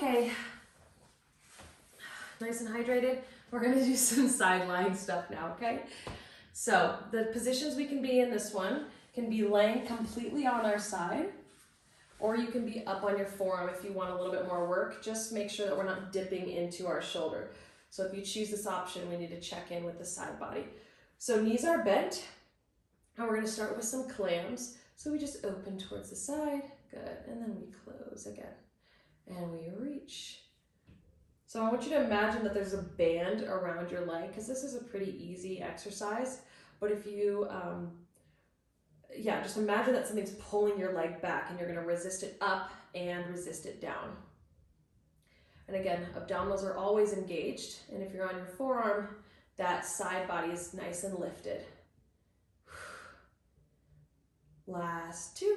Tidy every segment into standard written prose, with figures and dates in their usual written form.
Okay, nice and hydrated. We're gonna do some side lying stuff now, okay? So the positions we can be in this one can be laying completely on our side, or you can be up on your forearm if you want a little bit more work. Just make sure that we're not dipping into our shoulder. So if you choose this option, we need to check in with the side body. So knees are bent, and we're gonna start with some clams. So we just open towards the side, good, and then we close again. And we reach. So I want you to imagine that there's a band around your leg, because this is a pretty easy exercise. But if you, just imagine that something's pulling your leg back and you're gonna resist it up and resist it down. And again, abdominals are always engaged. And if you're on your forearm, that side body is nice and lifted. Last two.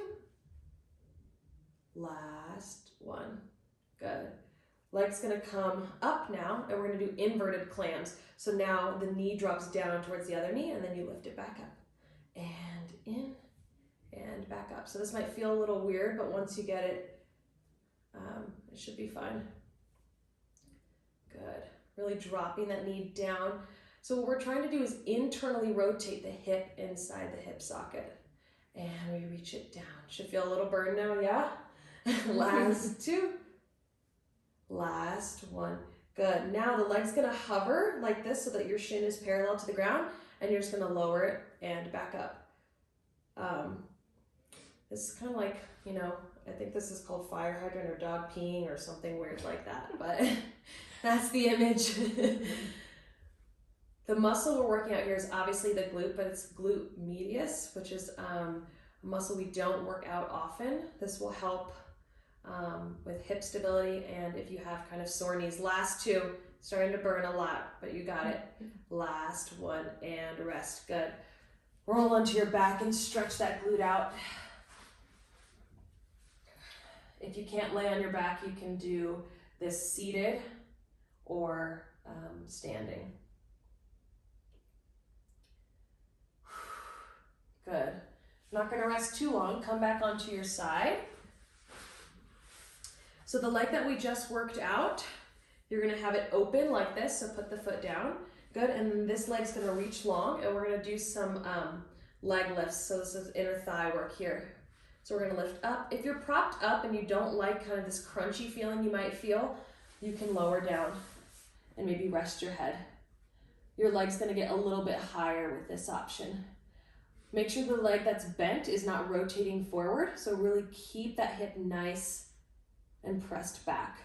Last one. Good. Leg's gonna come up now, and we're gonna do inverted clams. So now the knee drops down towards the other knee, and then you lift it back up. And in, and back up. So this might feel a little weird, but once you get it, it should be fine. Good. Really dropping that knee down. So what we're trying to do is internally rotate the hip inside the hip socket. And we reach it down. Should feel a little burn now, yeah? Last two. Last one. Good. Now the leg's gonna hover like this so that your shin is parallel to the ground, and you're just gonna lower it and back up. This is kind of like, I think this is called fire hydrant or dog peeing or something weird like that, but that's the image. The muscle we're working out here is obviously the glute, but it's glute medius, which is a muscle we don't work out often. This will help with hip stability, and if you have kind of sore knees. Last two, starting to burn a lot, but you got it. Last one, and rest. Good. Roll onto your back and stretch that glute out. If you can't lay on your back, you can do this seated or standing. Good. Not going to rest too long. Come back onto your side. So the leg that we just worked out, you're going to have it open like this, so put the foot down. Good, and then this leg's going to reach long, and we're going to do some leg lifts. So this is inner thigh work here. So we're going to lift up. If you're propped up and you don't like kind of this crunchy feeling you might feel, you can lower down and maybe rest your head. Your leg's going to get a little bit higher with this option. Make sure the leg that's bent is not rotating forward, so really keep that hip nice and pressed back.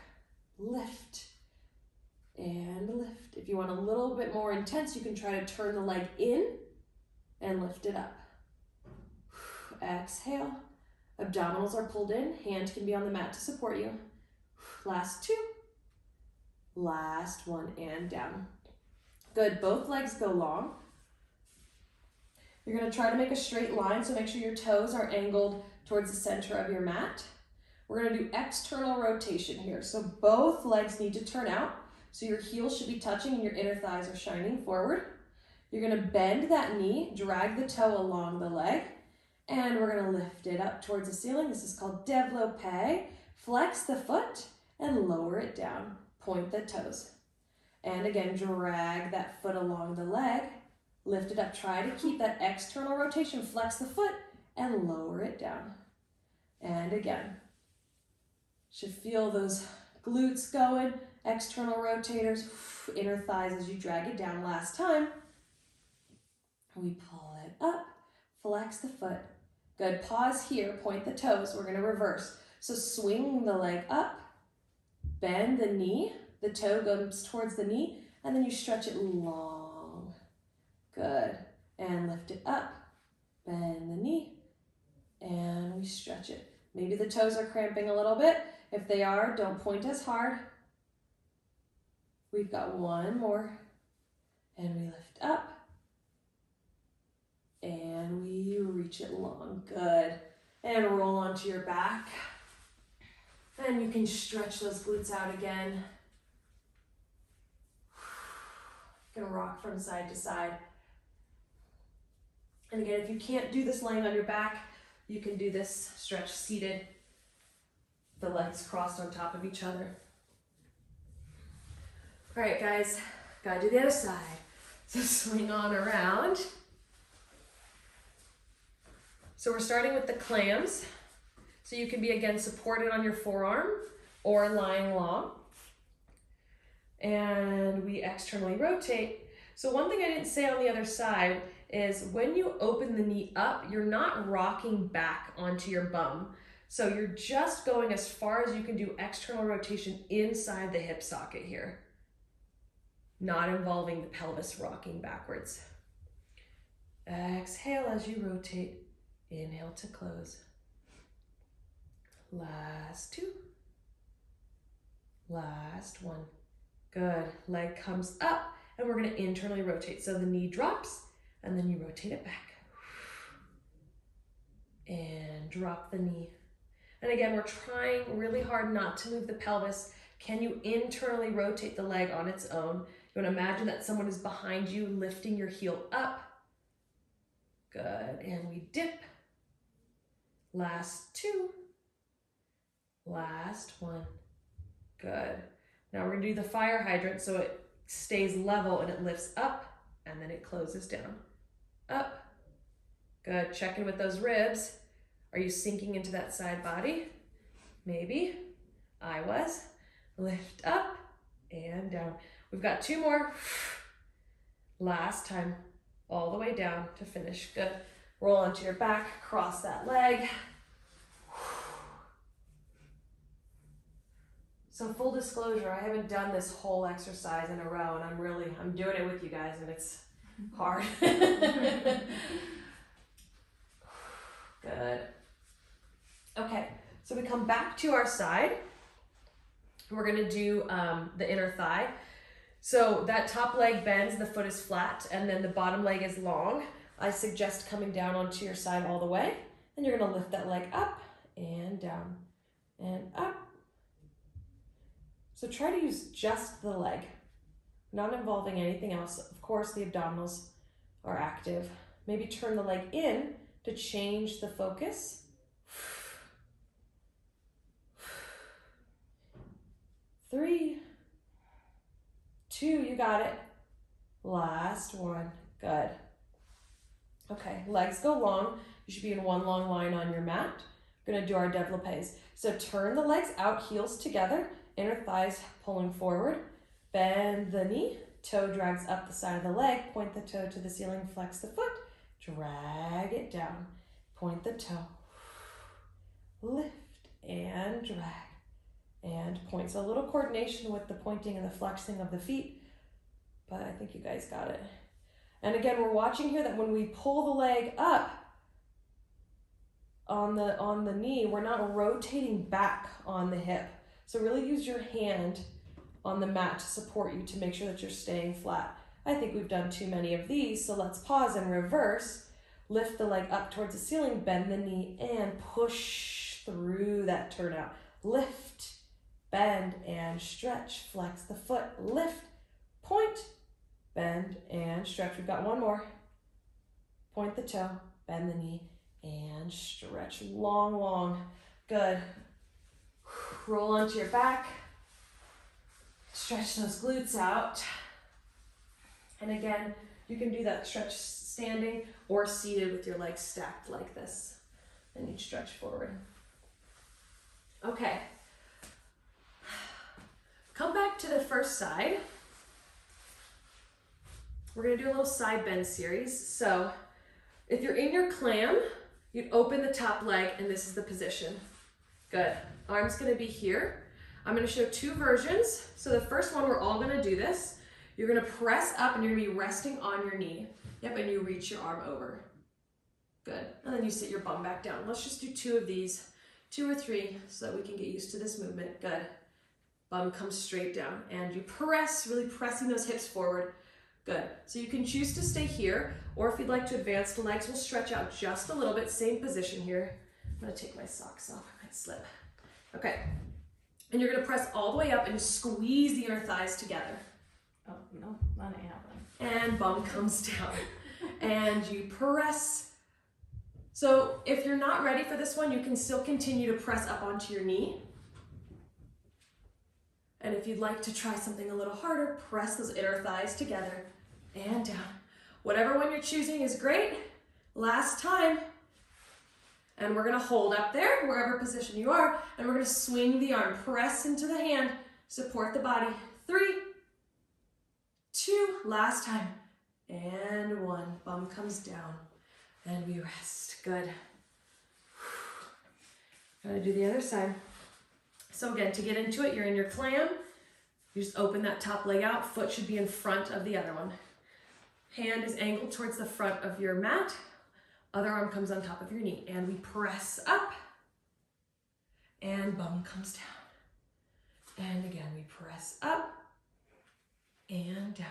Lift and lift. If you want a little bit more intense, you can try to turn the leg in and lift it up. Exhale. Abdominals are pulled in. Hand can be on the mat to support you. Last two. Last one, and down. Good. Both legs go long. You're going to try to make a straight line, so make sure your toes are angled towards the center of your mat. We're going to do external rotation here. So both legs need to turn out. So your heels should be touching and your inner thighs are shining forward. You're going to bend that knee, drag the toe along the leg, and we're going to lift it up towards the ceiling. This is called développé. Flex the foot and lower it down. Point the toes. And again, drag that foot along the leg. Lift it up. Try to keep that external rotation. Flex the foot and lower it down. And again. Should feel those glutes going. External rotators. Inner thighs as you drag it down. Last time. We pull it up. Flex the foot. Good. Pause here. Point the toes. We're going to reverse. So swing the leg up. Bend the knee. The toe goes towards the knee. And then you stretch it long. Good. And lift it up. Bend the knee. And we stretch it. Maybe the toes are cramping a little bit. If they are, don't point as hard. We've got one more. And we lift up. And we reach it long. Good. And roll onto your back. And you can stretch those glutes out again. You can rock from side to side. And again, if you can't do this laying on your back, you can do this stretch seated. The legs crossed on top of each other. All right, guys, gotta do the other side. So swing on around. So we're starting with the clams. So you can be, again, supported on your forearm or lying long. And we externally rotate. So one thing I didn't say on the other side is when you open the knee up, you're not rocking back onto your bum. So you're just going as far as you can do external rotation inside the hip socket here, not involving the pelvis rocking backwards. Exhale as you rotate. Inhale to close. Last two. Last one. Good. Leg comes up and we're going to internally rotate. So the knee drops and then you rotate it back. And drop the knee. And again, we're trying really hard not to move the pelvis. Can you internally rotate the leg on its own? You want to imagine that someone is behind you, lifting your heel up. Good. And we dip. Last two. Last one. Good. Now we're going to do the fire hydrant so it stays level and it lifts up and then it closes down. Up. Good. Check in with those ribs. Are you sinking into that side body? Maybe. I was. Lift up and down. We've got two more. Last time. All the way down to finish. Good. Roll onto your back. Cross that leg. So full disclosure, I haven't done this whole exercise in a row and I'm doing it with you guys and it's hard. Good. Okay, so we come back to our side. We're gonna do the inner thigh. So that top leg bends, the foot is flat, and then the bottom leg is long. I suggest coming down onto your side all the way, and you're gonna lift that leg up and down and up. So try to use just the leg, not involving anything else. Of course, the abdominals are active. Maybe turn the leg in to change the focus. 3, 2, you got it. Last one, good. Okay, legs go long. You should be in one long line on your mat. We're gonna do our développés. So turn the legs out, heels together, inner thighs pulling forward. Bend the knee, toe drags up the side of the leg, point the toe to the ceiling, flex the foot, drag it down, point the toe, lift and drag. And point. So a little coordination with the pointing and the flexing of the feet, but I think you guys got it. And again, we're watching here that when we pull the leg up on the knee, we're not rotating back on the hip. So really use your hand on the mat to support you to make sure that you're staying flat. I think we've done too many of these, so let's pause and reverse. Lift the leg up towards the ceiling, bend the knee, and push through that turnout. Lift. Bend and stretch, flex the foot, lift, point, bend and stretch. We've got one more. Point the toe, bend the knee and stretch. Long, long. Good. Roll onto your back. Stretch those glutes out. And again, you can do that stretch standing or seated with your legs stacked like this. And you stretch forward. Okay. Come back to the first side. We're gonna do a little side bend series. So if you're in your clam, you'd open the top leg and this is the position. Good. Arm's gonna be here. I'm gonna show two versions. So the first one, we're all gonna do this. You're gonna press up and you're gonna be resting on your knee. Yep, and you reach your arm over. Good. And then you sit your bum back down. Let's just do two of these, 2 or 3, so that we can get used to this movement. Good. Bum comes straight down and you press, really pressing those hips forward. Good. So you can choose to stay here, or if you'd like to advance, the legs will stretch out just a little bit. Same position here. I'm gonna take my socks off, I might slip. Okay. And you're gonna press all the way up and squeeze the inner thighs together. Oh, no, not happening. And bum comes down. And you press. So if you're not ready for this one, you can still continue to press up onto your knee. And if you'd like to try something a little harder, press those inner thighs together and down. Whatever one you're choosing is great. Last time. And we're gonna hold up there, wherever position you are, and we're gonna swing the arm, press into the hand, support the body. 3, 2, last time. And 1, bum comes down. And we rest, good. Gonna do the other side. So again, to get into it, you're in your clam. You just open that top leg out, foot should be in front of the other one. Hand is angled towards the front of your mat. Other arm comes on top of your knee, and we press up, and bum comes down. And again, we press up, and down.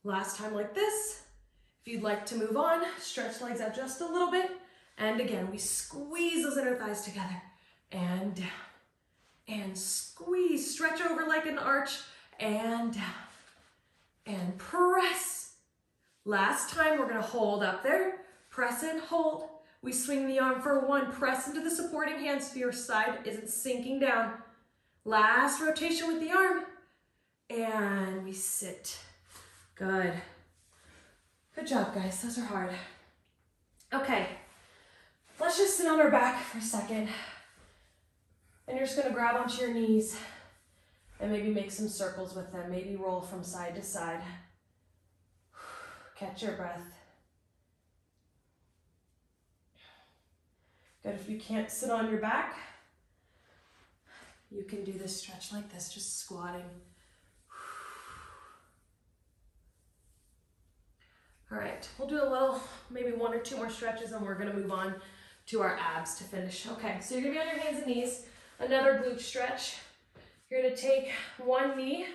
Last time like this. If you'd like to move on, stretch legs out just a little bit, and again, we squeeze those inner thighs together, and down, and squeeze, stretch over like an arch, and down, and press. Last time, we're gonna hold up there, press and hold. We swing the arm for 1, press into the supporting hand so your side isn't sinking down. Last rotation with the arm, and we sit. Good. Good job, guys, those are hard. Okay, let's just sit on our back for a second. And you're just gonna grab onto your knees and maybe make some circles with them. Maybe roll from side to side. Catch your breath. Good, if you can't sit on your back, you can do this stretch like this, just squatting. All right, we'll do a little, maybe 1 or 2 more stretches, and we're gonna move on to our abs to finish. Okay, so you're gonna be on your hands and knees, another glute stretch. You're gonna take one knee,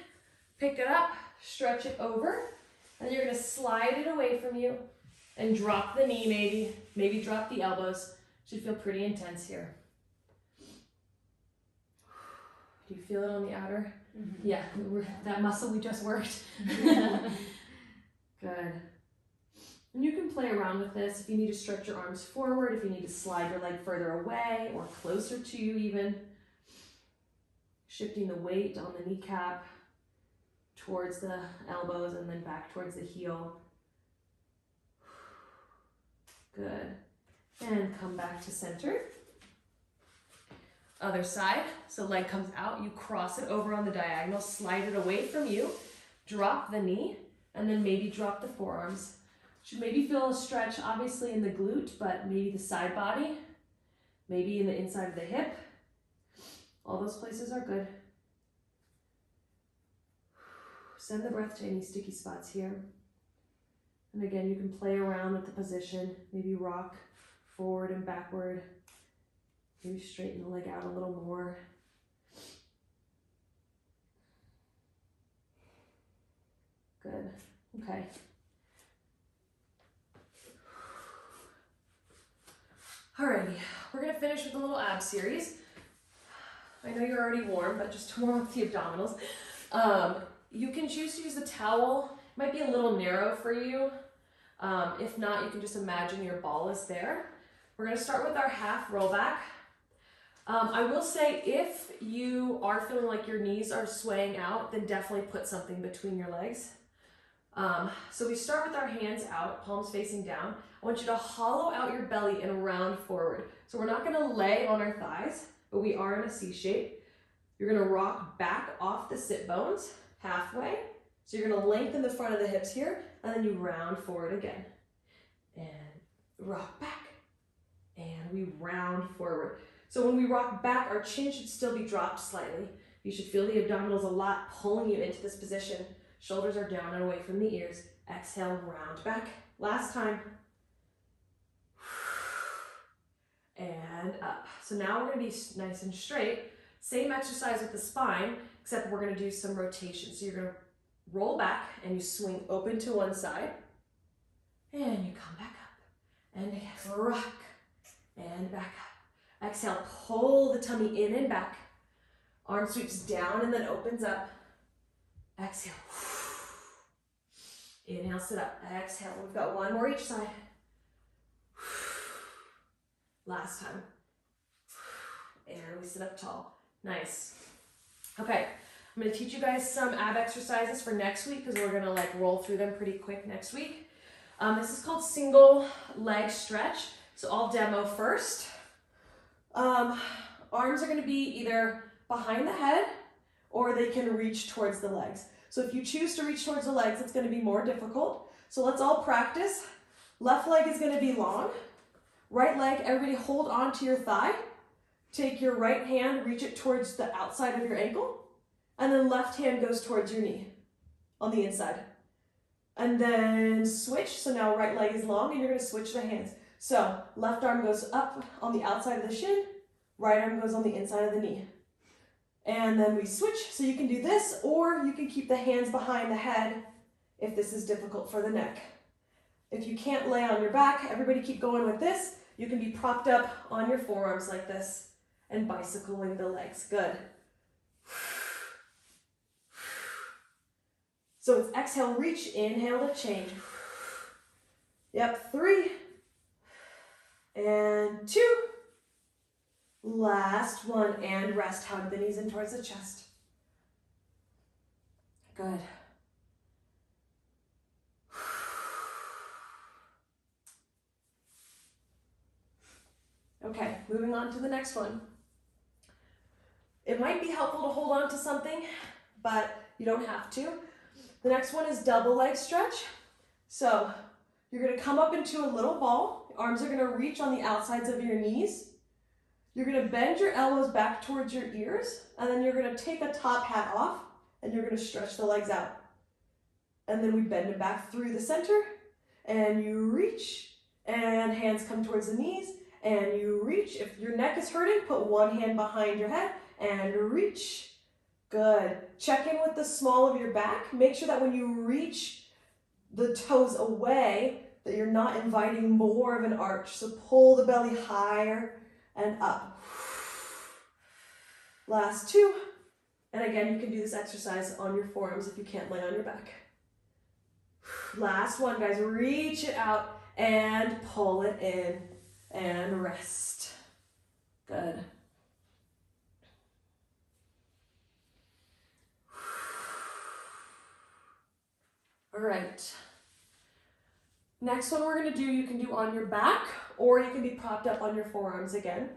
pick it up, stretch it over, and you're gonna slide it away from you and drop the knee maybe drop the elbows. Should feel pretty intense here. Do you feel it on the outer? Mm-hmm. Yeah, that muscle we just worked. Good. And you can play around with this if you need to stretch your arms forward, if you need to slide your leg further away or closer to you even. Shifting the weight on the kneecap towards the elbows and then back towards the heel. Good. And come back to center. Other side, so leg comes out, you cross it over on the diagonal, slide it away from you, drop the knee, and then maybe drop the forearms. Should maybe feel a stretch, obviously in the glute, but maybe the side body, maybe in the inside of the hip. All those places are good. Send the breath to any sticky spots here. And again, you can play around with the position, maybe rock forward and backward. Maybe straighten the leg out a little more. Good. Okay. Alrighty, we're gonna finish with a little ab series. I know you're already warm, but just to warm up the abdominals. You can choose to use the towel. It might be a little narrow for you. If not, you can just imagine your ball is there. We're gonna start with our half roll back. I will say if you are feeling like your knees are swaying out, then definitely put something between your legs. So we start with our hands out, palms facing down. I want you to hollow out your belly and round forward. So we're not gonna lay on our thighs, but we are in a C shape. You're gonna rock back off the sit bones halfway. So you're gonna lengthen the front of the hips here, and then you round forward again. And rock back, and we round forward. So when we rock back, our chin should still be dropped slightly. You should feel the abdominals a lot pulling you into this position. Shoulders are down and away from the ears. Exhale, round back. Last time. And up. So now we're gonna be nice and straight. Same exercise with the spine, except we're gonna do some rotation. So you're gonna roll back and you swing open to one side. And you come back up. And again, rock. And back up. Exhale, pull the tummy in and back. Arm sweeps down and then opens up. Exhale. Inhale, sit up. Exhale. We've got one more each side. Last time. And we sit up tall. Nice. Okay, I'm gonna teach you guys some ab exercises for next week because we're gonna like roll through them pretty quick next week. This is called single leg stretch. So I'll demo first. Arms are gonna be either behind the head or they can reach towards the legs. So if you choose to reach towards the legs, it's gonna be more difficult. So let's all practice. Left leg is gonna be long. Right leg, everybody hold on to your thigh. Take your right hand, reach it towards the outside of your ankle. And then left hand goes towards your knee on the inside. And then switch. So now right leg is long and you're gonna switch the hands. So left arm goes up on the outside of the shin. Right arm goes on the inside of the knee. And then we switch. So you can do this or you can keep the hands behind the head if this is difficult for the neck. If you can't lay on your back, everybody keep going with this. You can be propped up on your forearms like this and bicycling the legs. Good. So it's exhale, reach, inhale to change. Yep, 3 and 2. Last one and rest. Hug the knees in towards the chest. Good. Okay, moving on to the next one. It might be helpful to hold on to something, but you don't have to. The next one is double leg stretch. So you're gonna come up into a little ball. Arms are gonna reach on the outsides of your knees. You're gonna bend your elbows back towards your ears, and then you're gonna take a top hat off, and you're gonna stretch the legs out. And then we bend it back through the center, and you reach, and hands come towards the knees, and you reach. If your neck is hurting, put one hand behind your head, and reach. Good. Check in with the small of your back. Make sure that when you reach the toes away, that you're not inviting more of an arch. So pull the belly higher and up. Last 2. And again, you can do this exercise on your forearms if you can't lay on your back. Last one, guys. Reach it out and pull it in and rest. Good. All right. Next one we're gonna do, you can do on your back or you can be propped up on your forearms again.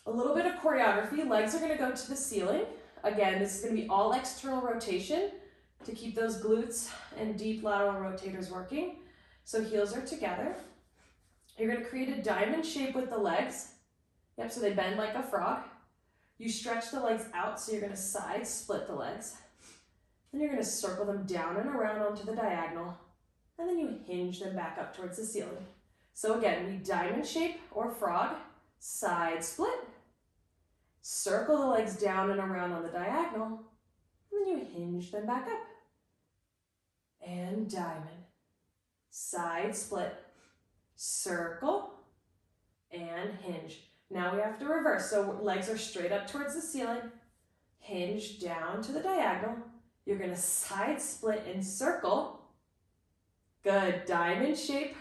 A little bit of choreography. Legs are gonna go to the ceiling. Again, this is gonna be all external rotation to keep those glutes and deep lateral rotators working. So heels are together. You're gonna create a diamond shape with the legs. Yep, so they bend like a frog. You stretch the legs out, so you're gonna side split the legs. Then you're gonna circle them down and around onto the diagonal. And then you hinge them back up towards the ceiling. So again, we diamond shape or frog, side split, circle the legs down and around on the diagonal, and then you hinge them back up. And diamond, side split, circle, and hinge. Now we have to reverse. So legs are straight up towards the ceiling, hinge down to the diagonal. You're gonna side split and circle. Good, diamond shape.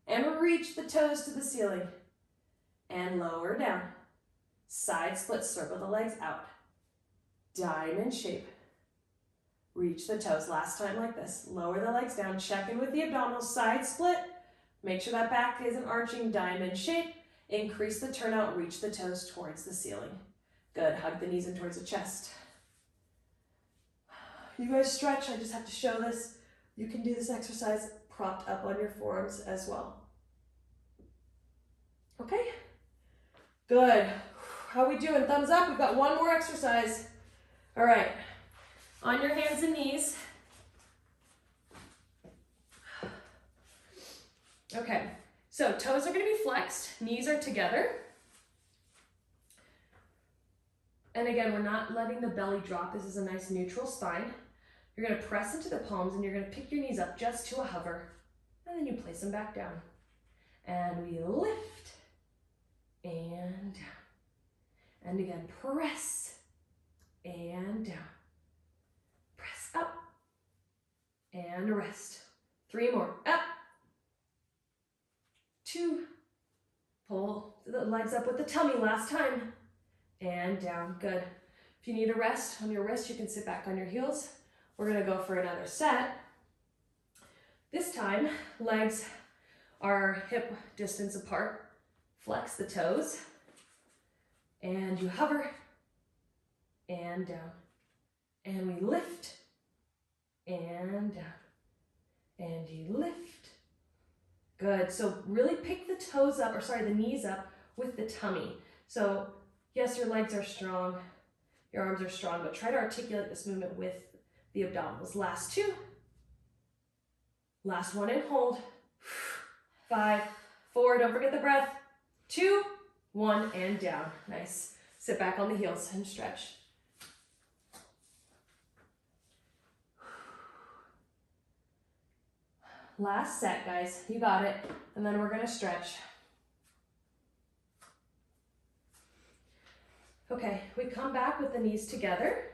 And reach the toes to the ceiling. And lower down. Side split, circle the legs out. Diamond shape. Reach the toes. Last time like this. Lower the legs down. Check in with the abdominals. Side split. Make sure that back isn't arching. Diamond shape. Increase the turnout. Reach the toes towards the ceiling. Good. Hug the knees in towards the chest. You guys stretch. I just have to show this. You can do this exercise propped up on your forearms as well. Okay? Good. How are we doing? Thumbs up. We've got one more exercise. All right. On your hands and knees. Okay. So toes are going to be flexed. Knees are together. And again, we're not letting the belly drop. This is a nice neutral spine. You're going to press into the palms and you're going to pick your knees up just to a hover. And then you place them back down. And we lift and down. And again, press and down. Press up and rest. 3 more. Up. 2. Pull the legs up with the tummy last time. And down. Good. If you need a rest on your wrist, you can sit back on your heels. We're gonna go for another set. This time, legs are hip distance apart. Flex the toes, and you hover, and down. And we lift, and down. And you lift. Good, so really pick the toes up, or sorry, the knees up with the tummy. So yes, your legs are strong, your arms are strong, but try to articulate this movement with the abdominals. Last two. Last one and hold. 5, 4, don't forget the breath. 2, 1, and down. Nice. Sit back on the heels and stretch. Last set, guys. You got it. And then we're gonna stretch. Okay, we come back with the knees together.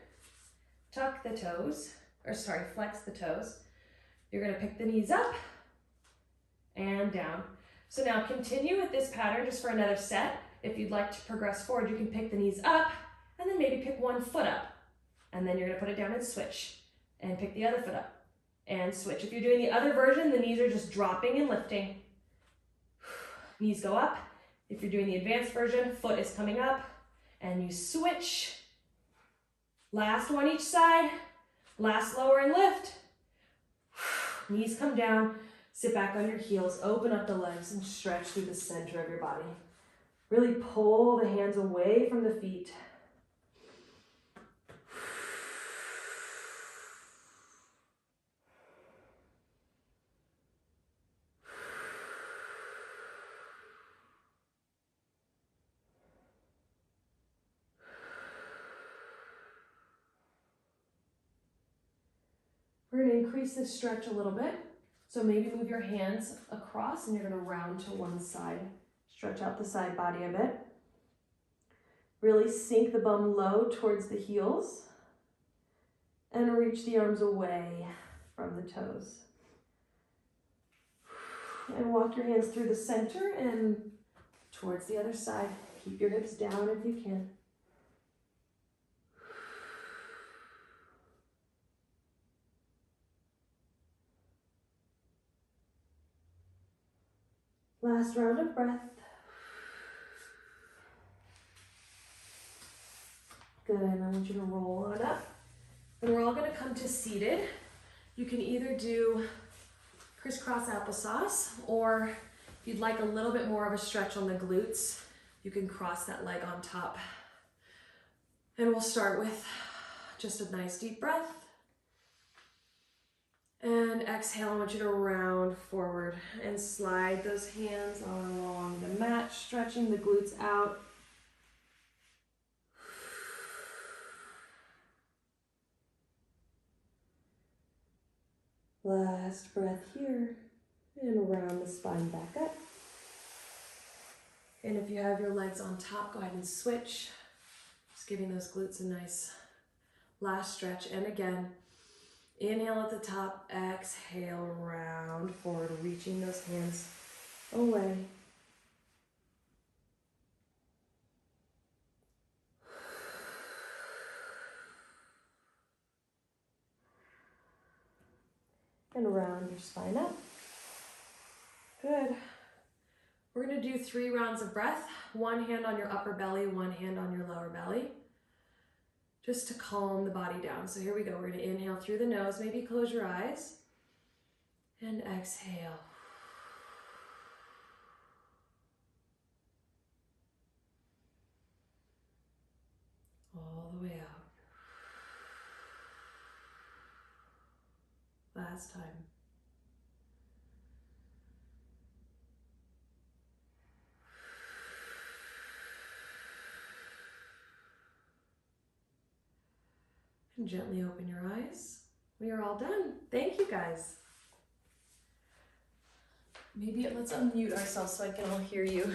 Tuck the toes, or sorry, flex the toes. You're gonna pick the knees up and down. So now continue with this pattern just for another set. If you'd like to progress forward, you can pick the knees up and then maybe pick one foot up. And then you're gonna put it down and switch. And pick the other foot up and switch. If you're doing the other version, the knees are just dropping and lifting. Knees go up. If you're doing the advanced version, foot is coming up and you switch. Last one each side. Last lower and lift. Knees come down. Sit back on your heels, open up the legs and stretch through the center of your body. Really pull the hands away from the feet. We're going to increase this stretch a little bit. So maybe move your hands across and you're going to round to one side. Stretch out the side body a bit. Really sink the bum low towards the heels and reach the arms away from the toes. And walk your hands through the center and towards the other side. Keep your hips down if you can. Last round of breath. Good, I want you to roll on up. And we're all gonna come to seated. You can either do crisscross applesauce, or if you'd like a little bit more of a stretch on the glutes, you can cross that leg on top. And we'll start with just a nice deep breath. And exhale, I want you to round forward and slide those hands along the mat, stretching the glutes out. Last breath here, and round the spine back up. And if you have your legs on top, go ahead and switch. Just giving those glutes a nice last stretch. And again, inhale at the top, exhale, round forward, reaching those hands away. And round your spine up. Good. We're going to do 3 rounds of breath. One hand on your upper belly, one hand on your lower belly, just to calm the body down. So here we go. We're going to inhale through the nose. Maybe close your eyes. And exhale. All the way out. Last time. And gently open your eyes. We are all done. Thank you, guys. Maybe let's unmute ourselves so I can all hear you.